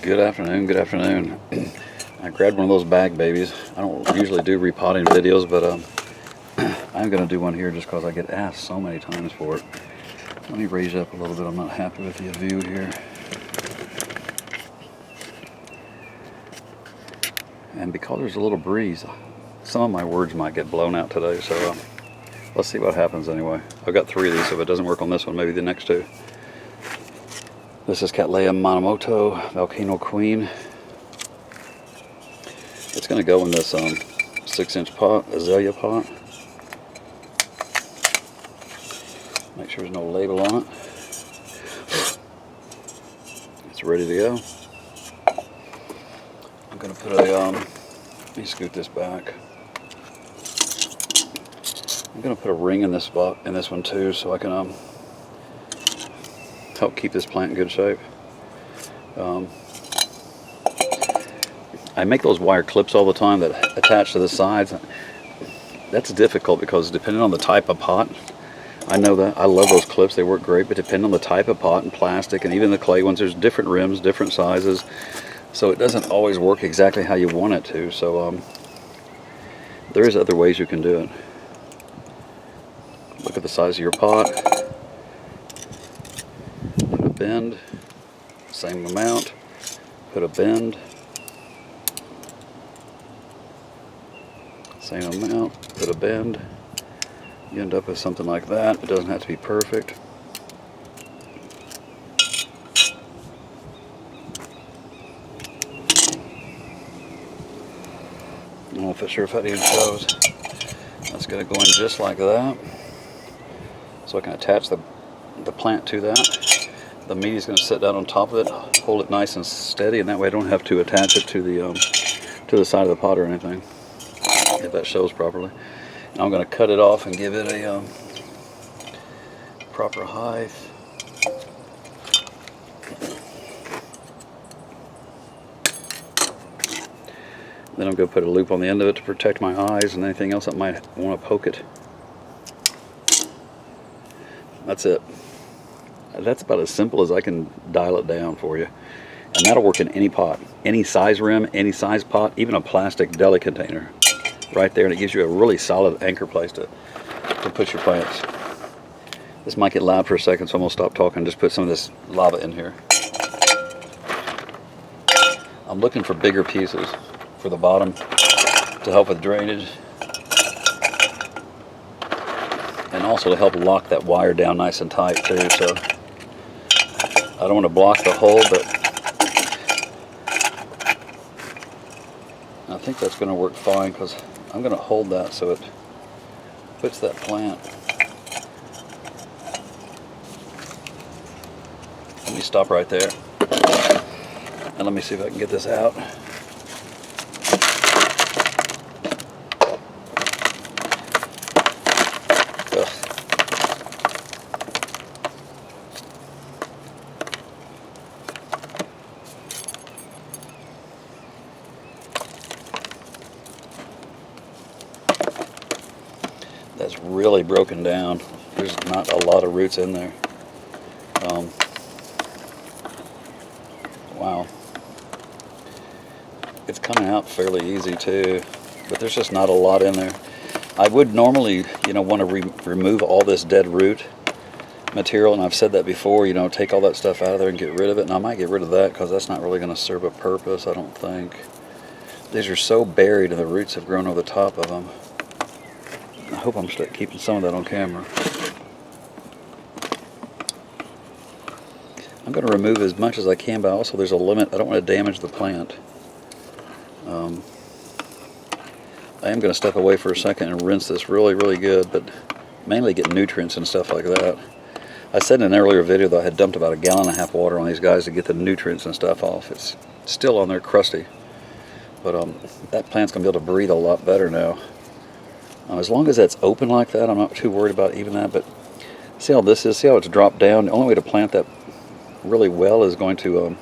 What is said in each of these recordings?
Good afternoon, good afternoon. I grabbed one of those bag babies. I don't usually do repotting videos, but I'm going to do one here just because I get asked so many times for it. Let me raise it up a little bit. I'm not happy with the view here. And because there's a little breeze, some of my words might get blown out today, so let's see what happens anyway. I've got 3 of these, so if it doesn't work on this one, maybe the next 2. This is Cattleya Manmoto, Volcano Queen. It's going to go in this 6-inch pot, azalea pot. Make sure there's no label on it. It's ready to go. I'm going to put a, let me scoot this back. I'm going to put a ring in this spot, in this one too, so I can help keep this plant in good shape. I make those wire clips all the time that attach to the sides. That's difficult because depending on the type of pot, I know that I love those clips, they work great, but depending on the type of pot and plastic and even the clay ones, there's different rims, different sizes, so it doesn't always work exactly how you want it to. So there is other ways you can do it. Look at the size of your pot. Put a bend, same amount. Put a bend, same amount. Put a bend. You end up with something like that. It doesn't have to be perfect. I don't know if that even shows. That's going to go in just like that. So I can attach the plant to that. The media is going to sit down on top of it, hold it nice and steady, and that way I don't have to attach it to the side of the pot or anything, if that shows properly. Now I'm going to cut it off and give it a proper height. Then I'm going to put a loop on the end of it to protect my eyes and anything else that might want to poke it. That's it. That's about as simple as I can dial it down for you. And that'll work in any pot, any size rim, any size pot, even a plastic deli container. Right there, and it gives you a really solid anchor place to put your plants. This might get loud for a second, so I'm going to stop talking and just put some of this lava in here. I'm looking for bigger pieces for the bottom to help with drainage. And also to help lock that wire down nice and tight too, so I don't want to block the hole, but I think that's going to work fine because I'm going to hold that so it puts that plant. Let me stop right there and let me see if I can get this out. That's really broken down. There's not a lot of roots in there. Wow. It's coming out fairly easy too, but there's just not a lot in there. I would normally, want to remove all this dead root material, and I've said that before, take all that stuff out of there and get rid of it, and I might get rid of that because that's not really going to serve a purpose, I don't think. These are so buried and the roots have grown over the top of them. I hope I'm keeping some of that on camera. I'm going to remove as much as I can, but also there's a limit. I don't want to damage the plant. I am going to step away for a second and rinse this really, really good, but mainly get nutrients and stuff like that. I said in an earlier video that I had dumped about 1.5 gallons of water on these guys to get the nutrients and stuff off. It's still on there crusty, but that plant's going to be able to breathe a lot better now. As long as that's open like that, I'm not too worried about even that, but see how this is? See how it's dropped down? The only way to plant that really well is going to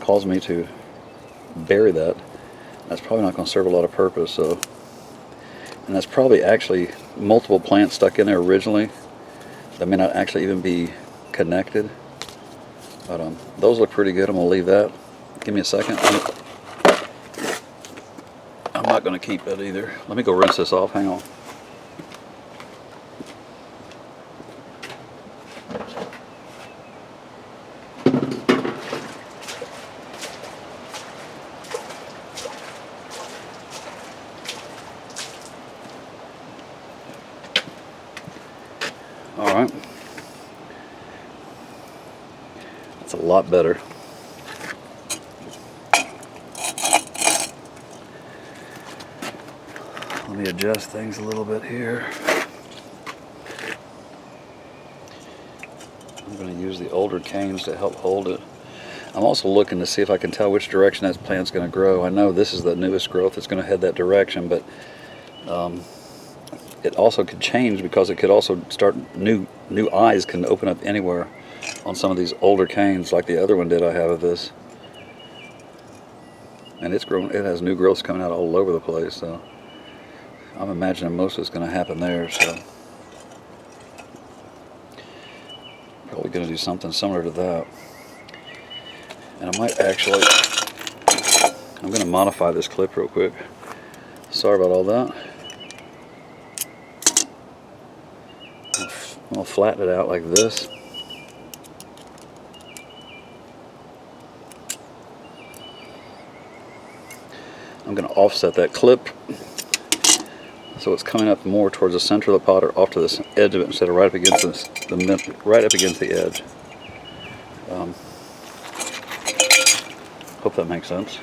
cause me to bury that. That's probably not going to serve a lot of purpose. So, and that's probably actually multiple plants stuck in there originally that may not actually even be connected. But those look pretty good. I'm going to leave that. Give me a second. I'm not going to keep that either. Let me go rinse this off. Hang on. All right. That's a lot better. Let me adjust things a little bit here. I'm going to use the older canes to help hold it. I'm also looking to see if I can tell which direction that plant's going to grow. I know this is the newest growth that's going to head that direction, but it also could change because it could also start new eyes can open up anywhere on some of these older canes, like the other one did I have of this. And it's grown. It has new growths coming out all over the place. So I'm imagining most of it's going to happen there. So probably going to do something similar to that. And I might actually. I'm going to modify this clip real quick. Sorry about all that. I'll flatten it out like this. I'm going to offset that clip so it's coming up more towards the center of the pot or off to the edge of it instead of right up against right up against the edge. Hope that makes sense.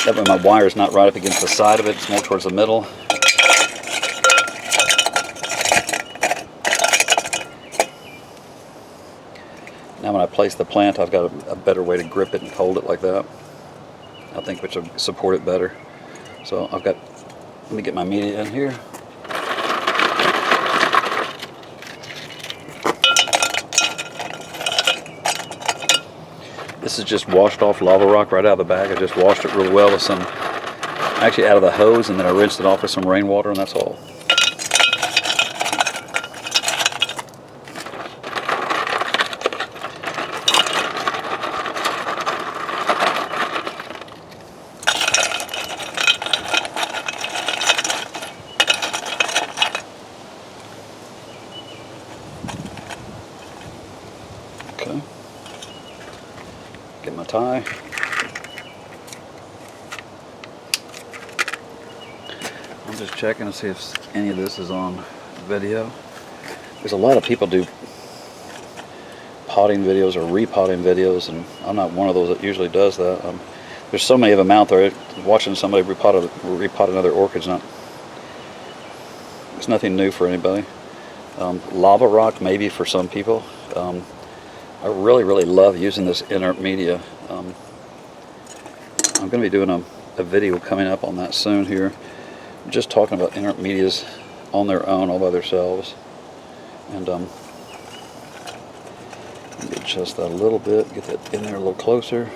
That way my wire is not right up against the side of it; it's more towards the middle. Now when I place the plant, I've got a better way to grip it and hold it like that. I think which will support it better. So let me get my media in here. This is just washed off lava rock right out of the bag. I just washed it really well with some, actually out of the hose, and then I rinsed it off with some rainwater, and that's all. Okay. Get my tie. I'm just checking to see if any of this is on video. There's a lot of people do potting videos or repotting videos, and I'm not one of those that usually does that. There's so many of them out there. Watching somebody repot another orchid's it's nothing new for anybody. Lava rock maybe for some people. I really love using this inert media. I'm going to be doing a video coming up on that soon here, just talking about inert medias on their own, all by themselves. And let me adjust that a little bit, get that in there a little closer.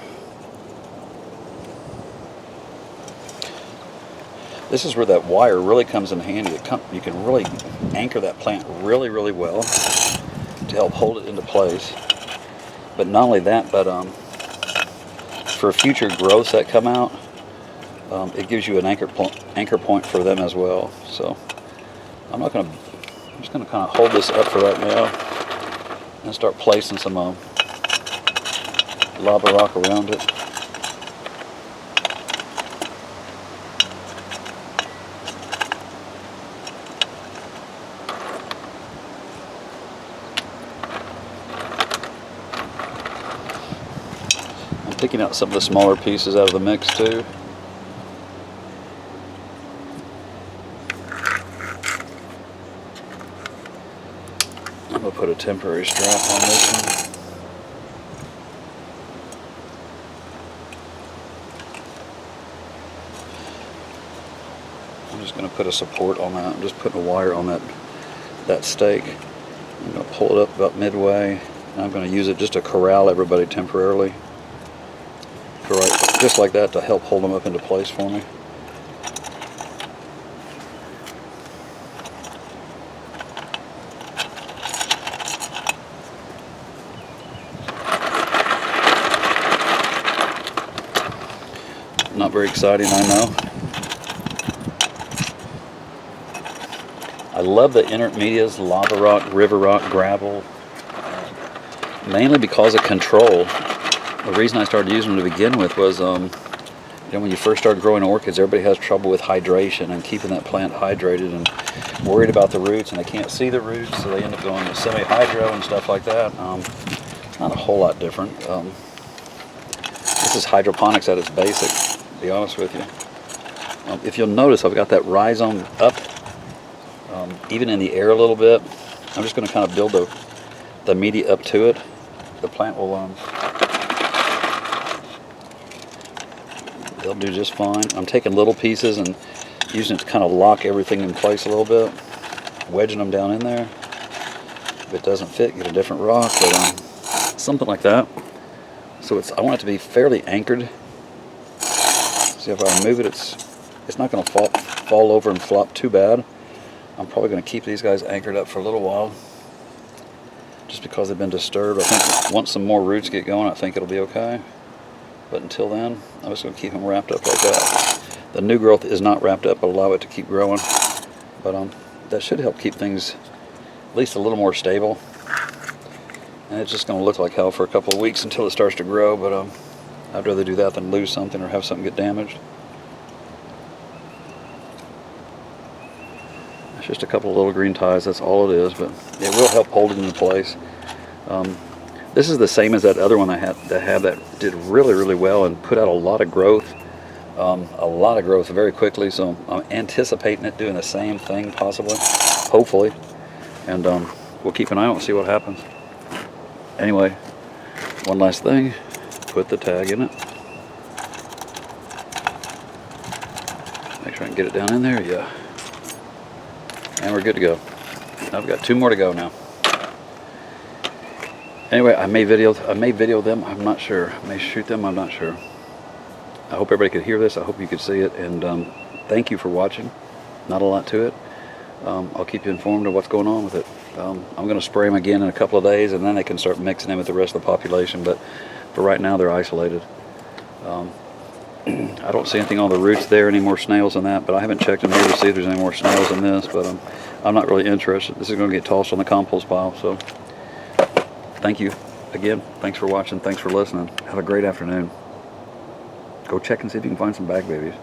This is where that wire really comes in handy. You can really anchor that plant really well to help hold it into place. But not only that, but for future growths that come out, it gives you an anchor point for them as well. So I'm just going to kind of hold this up for right now and start placing some lava rock around it. Picking out some of the smaller pieces out of the mix too. I'm going to put a temporary strap on this one. I'm just going to put a support on that. I'm just putting a wire on that stake. I'm going to pull it up about midway, and I'm going to use it just to corral everybody temporarily. Right, just like that, to help hold them up into place for me. Not very exciting, I know. I love the intermediates, lava rock, river rock, gravel, mainly because of control. The reason I started using them to begin with was, when you first start growing orchids, everybody has trouble with hydration and keeping that plant hydrated and worried about the roots, and they can't see the roots, so they end up going to semi-hydro and stuff like that. It's not a whole lot different. This is hydroponics at its basic, to be honest with you. If you'll notice, I've got that rhizome up, even in the air a little bit. I'm just going to kind of build the media up to it. The plant will, they'll do just fine. I'm taking little pieces and using it to kind of lock everything in place a little bit, wedging them down in there. If it doesn't fit, get a different rock, but something like that. So I want it to be fairly anchored. See, if I move it, it's not going to fall over and flop too bad. I'm probably going to keep these guys anchored up for a little while, just because they've been disturbed. I think once some more roots get going, I think it'll be okay. But until then, I'm just going to keep them wrapped up like that. The new growth is not wrapped up, but allow it to keep growing. But that should help keep things at least a little more stable. And it's just going to look like hell for a couple of weeks until it starts to grow, but I'd rather do that than lose something or have something get damaged. It's just a couple of little green ties, that's all it is, but it will help hold it into place. This is the same as that other one I had that did really, really well and put out a lot of growth. Very quickly, so I'm anticipating it doing the same thing possibly, hopefully, and we'll keep an eye out and see what happens. Anyway, one last thing, put the tag in it. Make sure I can get it down in there, yeah. And we're good to go. I've got 2 more to go now. Anyway, I may video them, I'm not sure. I may shoot them, I'm not sure. I hope everybody could hear this. I hope you could see it, and thank you for watching. Not a lot to it. I'll keep you informed of what's going on with it. I'm going to spray them again in a couple of days, and then they can start mixing in with the rest of the population, but for right now they're isolated. I don't see anything on the roots there, any more snails than that, but I haven't checked in here to see if there's any more snails in this, but I'm not really interested. This is going to get tossed on the compost pile, so thank you again. Thanks for watching. Thanks for listening. Have a great afternoon. Go check and see if you can find some bag babies.